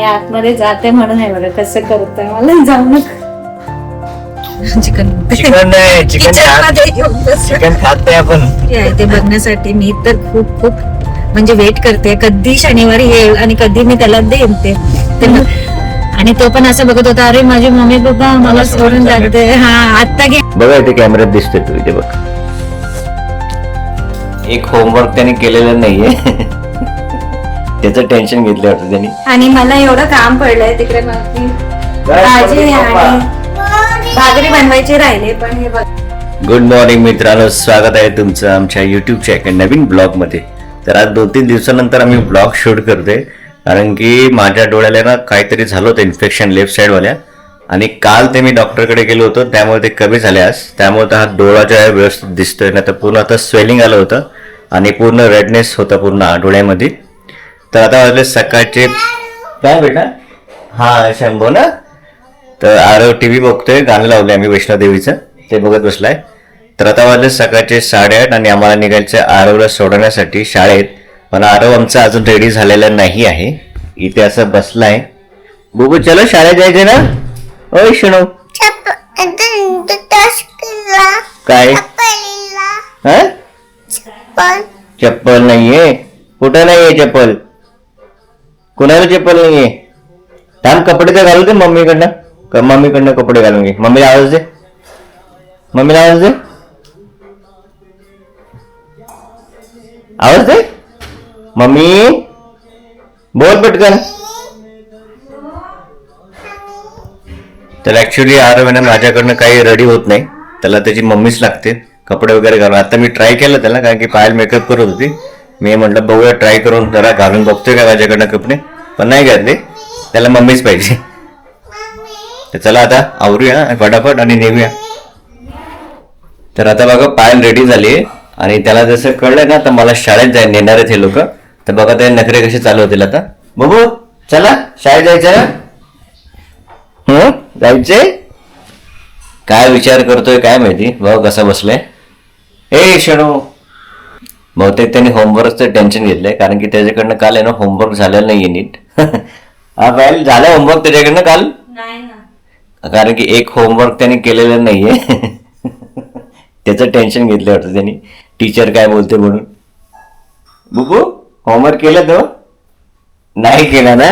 आतमध्ये जाते म्हणून आहे बघा कसं करतोय मला जाऊ नका. चिकन नाही चिकन खाते आपण ते बघण्यासाठी मी तर खूप खूप म्हणजे वेट करते कधी शनिवारी येईल आणि कधी मी त्याला देईन ते आणि तो पण असं बघत होता अरे माझी मम्मी पप्पा मला सोडून जाते. हा आता घे बघा इथे कॅमेऱ्यात दिसतोय तू इथे बघ. एक होमवर्क त्याने केलेलं नाहीये त्याचं टेन्शन घेतलं वाटतं त्यांनी. आणि मला एवढं काम पडलंय तिकडे भाजी आणि भाकरी बनवायची राहिले पण हे बघ. गुड मॉर्निंग मित्रांनो, स्वागत आहे तुमचं आमच्या युट्यूबच्या एका नवीन ब्लॉग मध्ये. तर आज 2-3 दिवसानंतर आम्ही ब्लॉग शूट करतोय कारण की माझ्या डोळ्याला ना काहीतरी झालं होतं इन्फेक्शन लेफ्ट साइड वाल्या आणि काल ते मी डॉक्टरकडे गेलो होतो त्यामुळे ते कमी झाले आज. त्यामुळे हा डोळा जो आहे व्यवस्थित दिसतोय ना तर पूर्ण आता स्वेलिंग आलं होतं आणि पूर्ण रेडनेस होता पूर्ण डोळ्यामध्ये. तर आता वाजले सकाळचे काय बेटा हा शंभू ना. तर आरव टीव्ही बघतोय, गाणं लावलंय आम्ही वैष्णोदेवीचं ते बघत बसलाय. तर आता वाजले सकाळचे 8:30 आणि आम्हाला निघायचं आरवला सोडवण्यासाठी शाळेत. पण आरव आमचा अजून रेडी झालेला नाही आहे, इथे असं बसलाय. बुबू चलो शाळेत जायचे ना. ओय शणू काय हा चप्पल नाहीये. कुठं नाहीये चप्पल, कुणाला चप्पल नाहीये. थांब कपडे तर घालू दे मम्मीकडनं कपडे घालून घे. मम्मीला आवाज दे, मम्मीला आवाज दे, आवाज दे. मम्मी बोल पटकन. तर ऍक्च्युली आरव आहे ना माझ्याकडनं काही रेडी होत नाही, त्याला त्याची मम्मीच लागते कपडे वगैरे घालून. आता मी ट्राय केलं त्याला कारण की पायल मेकअप करत होती. मी म्हटलं बघूया ट्राय करून जरा घालून बघतोय का माझ्याकडनं कपडे, पण नाही घातले. त्याला मम्मीच पाहिजे. तर चला आता आवरूया फटाफट आणि निघूया. तर आता बघा पायल रेडी झाली आणि त्याला जसं कळलं ना तर मला शाळेत नेणार आहेत हे लोक. तर बघा ते नखरे कसे चालू होतील आता. बघू चला शाळेत जायचं ना. जायचे काय विचार करतोय काय माहिती. बघ कसा बसलाय. ए शणू बहुतेक त्यांनी होमवर्कचं टेन्शन घेतलंय कारण की त्याच्याकडनं काल आहे ना होमवर्क झालेलं नाहीये नीट. हा पायल झालं होमवर्क त्याच्याकडनं काल नाही ना कारण की एक होमवर्क त्याने केलेलं नाहीये. त्याचं टेन्शन घेतलं वाटतं त्यांनी, टीचर काय बोलते म्हणून. बुबू होमवर्क केलं तो नाही केला ना.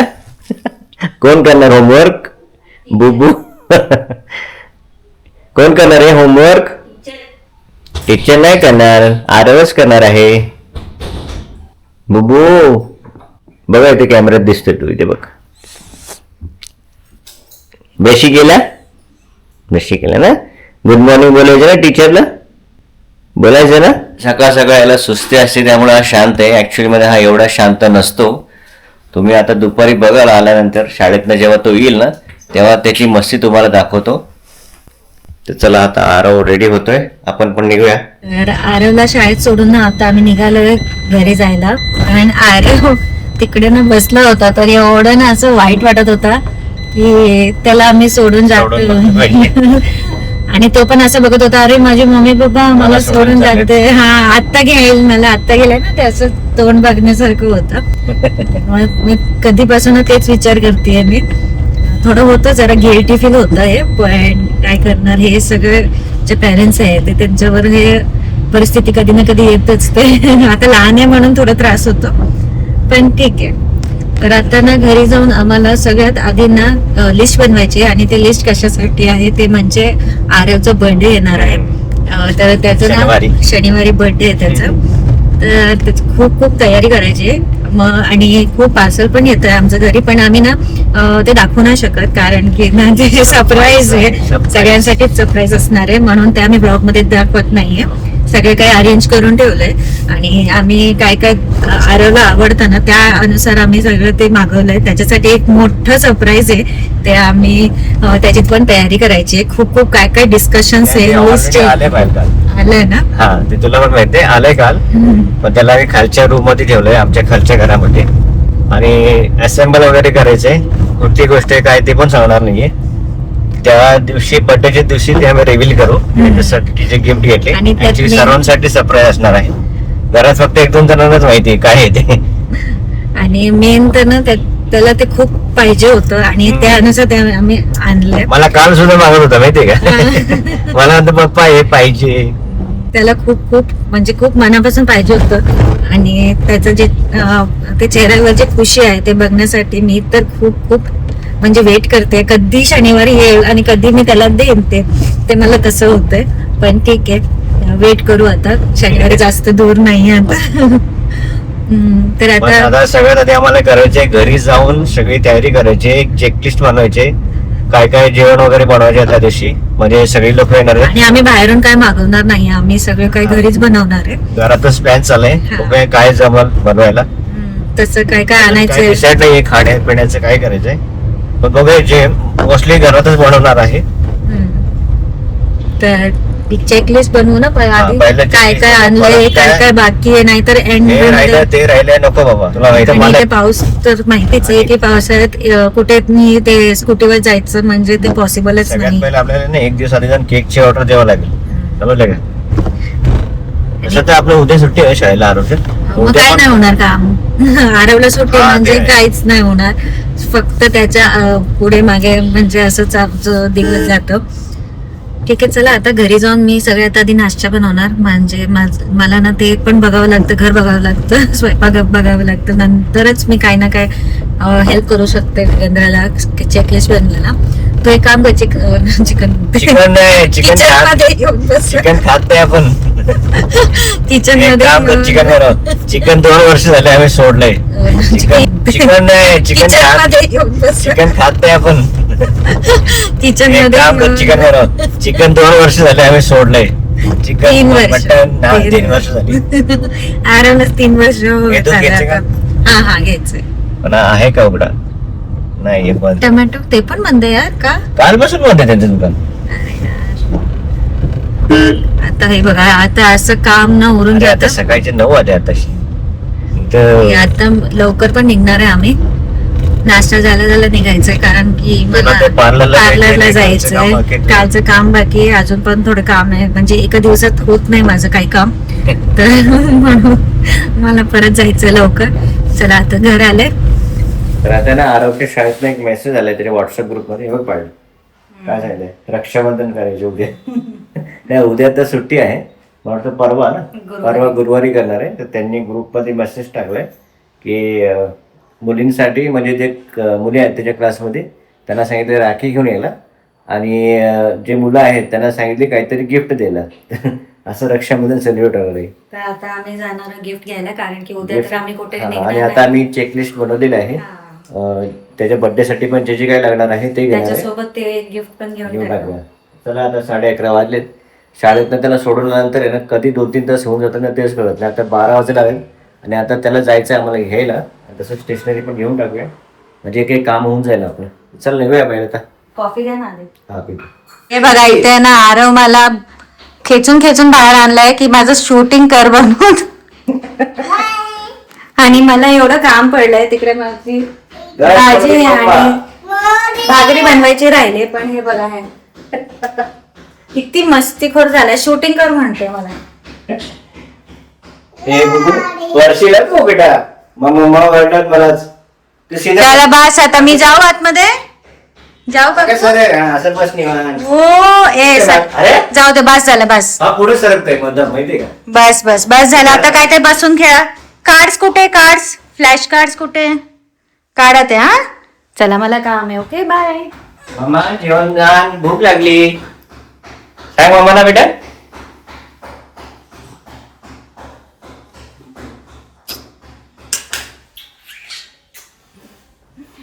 कोण करणार होमवर्क बुबू. कोण करणार आहे होमवर्क. टीचर नाही करणार, आरवच करणार आहे. बुबू बघा इथे कॅमेऱ्यात दिसतोय तू इथे बघ. बेशी केला ना. गुड मॉर्निंग बोलायचं ना टीचरला, बोलायचं ना. सकाळ सकाळ याला सुस्ती असते त्यामुळे हा शांत आहे. ऍक्च्युली मध्ये हा एवढा शांत नसतो. तुम्ही आता दुपारी बघाल आल्यानंतर शाळेतनं जेव्हा तो येईल ना तेव्हा त्याची मस्ती तुम्हाला दाखवतो. तर चला आता आरव रेडी होतोय, आपण पण निघूया. तर आरवला शाळेत सोडून ना आता आम्ही निघालोय घरी जायला. आणि आरव तिकडे ना बसला होता तर एवढं ना असं वाईट वाटत होता की त्याला आम्ही सोडून जातो. आणि तो पण असं बघत होता अरे माझी मम्मी पप्पा मला सोडून जाते. हा आता घेईल मला, आता गेलाय ना ते असं तोंड बघण्यासारखं होतं. मी कधीपासून तेच विचार करतेय. मी थोडं होतं जरा गिल्टी फील होतं हे, पण काय करणार. हे सगळे जे पॅरेंट्स आहेत ते त्यांच्यावर हे परिस्थिती कधी ना कधी येतच. ते आता लहान आहे म्हणून थोडा त्रास होतो पण ठीक आहे. तर आता ना घरी जाऊन आम्हाला सगळ्यात आधी ना लिस्ट बनवायची आणि ते लिस्ट कशासाठी आहे ते म्हणजे आरवचा बर्थडे येणार आहे. तर त्याचं ना शनिवारी बर्थडे आहे त्याचा. तर त्याची खूप खूप तयारी करायची आहे. मग आणि खूप पार्सल पण येत आहे आमच्या घरी, पण आम्ही ना ते दाखवू नाही शकत कारण की ना ते सरप्राईज आहे, सगळ्यांसाठीच सरप्राईज असणार आहे म्हणून ते आम्ही ब्लॉग मध्ये दाखवत नाहीये. सगळे काही अरेंज करून ठेवलंय आणि आम्ही काय काय आरवला आवडतं ना त्या अनुसार आम्ही सगळं ते मागवलंय. त्याच्यासाठी एक मोठं सरप्राईज आहे ते आम्ही त्याची पण तयारी करायची आहे. खूप खूप काय काय डिस्कशन्स आहे. आलंय ना. हा ते तुला पण माहितीये आलंय काल, पण त्याला मी खालच्या रूम मध्ये ठेवलंय आमच्या खालच्या घरामध्ये आणि असेंबल वगैरे करायचंय. कोणती गोष्ट आहे काय ते पण सांगणार नाहीये. त्या दिवशी बर्थडेच्या दिवशी ते आम्ही रिव्हील करू त्याच्यासाठी तिचे गिफ्ट घेतले. ऍक्च्युली सर्वांसाठी सरप्राईज असणार आहे. घरात फक्त 1-2 जणांनाच माहिती काय आहे ते. आणि मेन तर ना त्याला ते खूप पाहिजे होतं आणि त्यानुसार ते आम्ही आणलंय. मला काल सुद्धा मागत होता माहितीये का मला म्हणतो पप्पा हे पाहिजे. त्याला खूप खूप म्हणजे खूप मनापासून पाहिजे होतं आणि त्याचं जे ते चेहऱ्यावर जे खुशी आहे ते बघण्यासाठी मी तर खूप खूप म्हणजे वेट करते कधी शनिवारी येईल आणि कधी मी त्याला देईन. ते मला तसं होतंय. पण ठीक आहे, वेट करू आता. शनिवारी जास्त दूर नाही आता. तर आता सगळ्यात आधी आम्हाला करायचे घरी जाऊन सगळी तयारी करायची, एक चेकलिस्ट बनवायचे, काय काय जेवण वगैरे बनवायचे त्या दिवशी, म्हणजे सगळी लोक येणार आहेत. आणि आम्ही बाहेरून काय मागवणार नाही, आम्ही सगळं काही घरीच बनवणार आहे. घरातच प्लॅन चालय बघूया काय जमल बनवायला. तसं काय काय आणायचं डिसाइड नाहीये खाण्या पिण्याचं काय करायचंय, पण बघूया जे मोस्टली घरातच बनवणार आहे. तर चेकलिस्ट बनवू ना आधी, पहिलं काय काय checklist आणलंय बनवू. काय काय बाकी आहे, नाहीतर एंड ते राहिलंय नको बाबा तुला माहिती आणि मला ते पाऊस तर माहितीच आहे की पावसाळ्यात कुठे मी ते स्कूटीवर जायचं म्हणजे ते पॉसिबलच सगळ्यात नाही. पहिले आपल्याला ना एक दिवस आधी जाऊन केकची ऑर्डर द्यावं लागेल, समजलं का? तसं तर आपलं उद्या सुट्टी आहे शाळेला आरोग्य, मग काय नाही होणार काम. आरवला सुट्टी हा, म्हणजे ते आहे. काहीच नाही होणार, फक्त त्याच्या पुढे मागे म्हणजे असंच आमचं दिवस जातं. ठीक आहे, चला आता घरी जाऊन मी सगळ्यात आधी नाश्ता बनवणार. म्हणजे मला ना ते पण बघावं लागतं, घर बघावं लागतं, स्वयंपाक बघावं लागतं, नंतरच मी काय ना काय हेल्प करू शकते वीरेंद्राला चेकलिस्ट बनवायला. तो एक काम कर, चिकन चिकन नाही, चिकन खात नाही आपण. किचन एक काम कर, चिकन मध्ये बनव. चिकन 2 वर्ष झाले आम्ही सोडलंय. चिकन नाही, चिकन खात नाही आपण. किचन एक काम कर, चिकन मध्ये बनव. चिकन 2 वर्ष झाले आम्ही सोडलंय. चिकन 3 वर्ष. मटन 3 वर्ष झाली. आरामच 3 वर्ष घेतो, झाले घ्यायचं आता. हा घ्यायचंय. पण आहे का उघडा नाही बंद. टोमॅटो ते पण बंद आहे यार का? कालपासून बंद आहे त्यांचं दुकान. आता हे बघा, आता असं काम ना उरून अरे जात. आता सकाळचे 9 वाजले आताशी. तर आता लवकर पण निघणार आहे आम्ही. नाश्ता झाला निघायचंय, कारण की मला ते पार्लरला पार्लरला जायचंय, कालचं काम बाकी जायचंय. आहे. कालचं काम बाकी आहे, अजून पण थोडं काम आहे. म्हणजे एका दिवसात होत नाही माझं काही काम, तर म्हणून मला परत जायचंय लवकर. चला आता घर आले. तर आता ना आरोग्य शाळेतनं एक मेसेज आलाय तरी व्हॉट्सअप ग्रुपमध्ये, हे बघ पाहिजे काय सांगितलंय, रक्षाबंधन करायचे उद्या. नाही उद्या तर सुट्टी आहे, मला वाटतं परवा ना, परवा गुरुवारी करणार आहे. तर त्यांनी ग्रुपमध्ये मेसेज टाकलाय की मुलींसाठी, म्हणजे जे मुली आहेत त्याच्या क्लासमध्ये, त्यांना सांगितलं राखी घेऊन यायला, आणि जे मुलं आहेत त्यांना सांगितले काहीतरी गिफ्ट द्यायला. असं रक्षाबंधन सेलिब्रेट होणार आहे. तर आता आम्ही जाणार गिफ्ट घ्यायला, कारण की उद्या तर आम्ही कुठे आणि आता आम्ही चेकलिस्ट बनवलेली आहे. त्याच्या बर्थडे साठी पण जे काय लागणार आहे ते घेणार आहे. त्याच्यासोबत ते गिफ्ट पण घेऊन टाकूया. चला आता 11:30 वाजलेत. शाळेतनं त्याला सोडवल्यानंतर आहे ना कधी 2-3 तास होऊन जातात ना तेच कळत नाही. आता 12 वाजले लागेल आणि आता त्याला जायचं आहे आम्हाला घ्यायला. तसं स्टेशनरी पण घेऊन टाकूया, म्हणजे काही काम होऊन जाईल आपलं. चल निघूया बाहेर आता. कॉफी घ्या ना आधी. हा पितो. हे बघा, इथे ना आरव मला खेचून बाहेर आणलाय की माझं शूटिंग कर बनवून. आणि मला एवढं काम पडलंय तिकडे, माझी भाजी आणि भाकरी बनवायची राहिले. पण हे बघा, हे किती मस्तीखोर झालाय, शूटिंग कर म्हणते मला. ए गुगू, वर्षीला को बेटा, मम्मा ओरडतात मलाच. तू सीधा त्याला बस, आता मी जाऊ आतमध्ये, जाऊ का? कसं रे, असं बस निवांत. हो अरे? जाऊ दे, बस झालं, बस हा पुढे सरकतोय मधलं माहितीये का? बस झालं. आता काय ते बसून खेळा. कार्ड्स कुठे, कार्ड्स फ्लॅश कार्ड्स कुठे, काढा ते. हा चला, मला काम आहे. Okay, bye. मम्मा जेवण जा, भूक लागली. सांग मम्माला बेटा.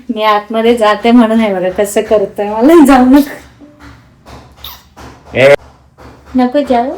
मी आतमध्ये जाते म्हणून आहे बघा कसं करतोय. मला जाऊ ए, नको जाऊ.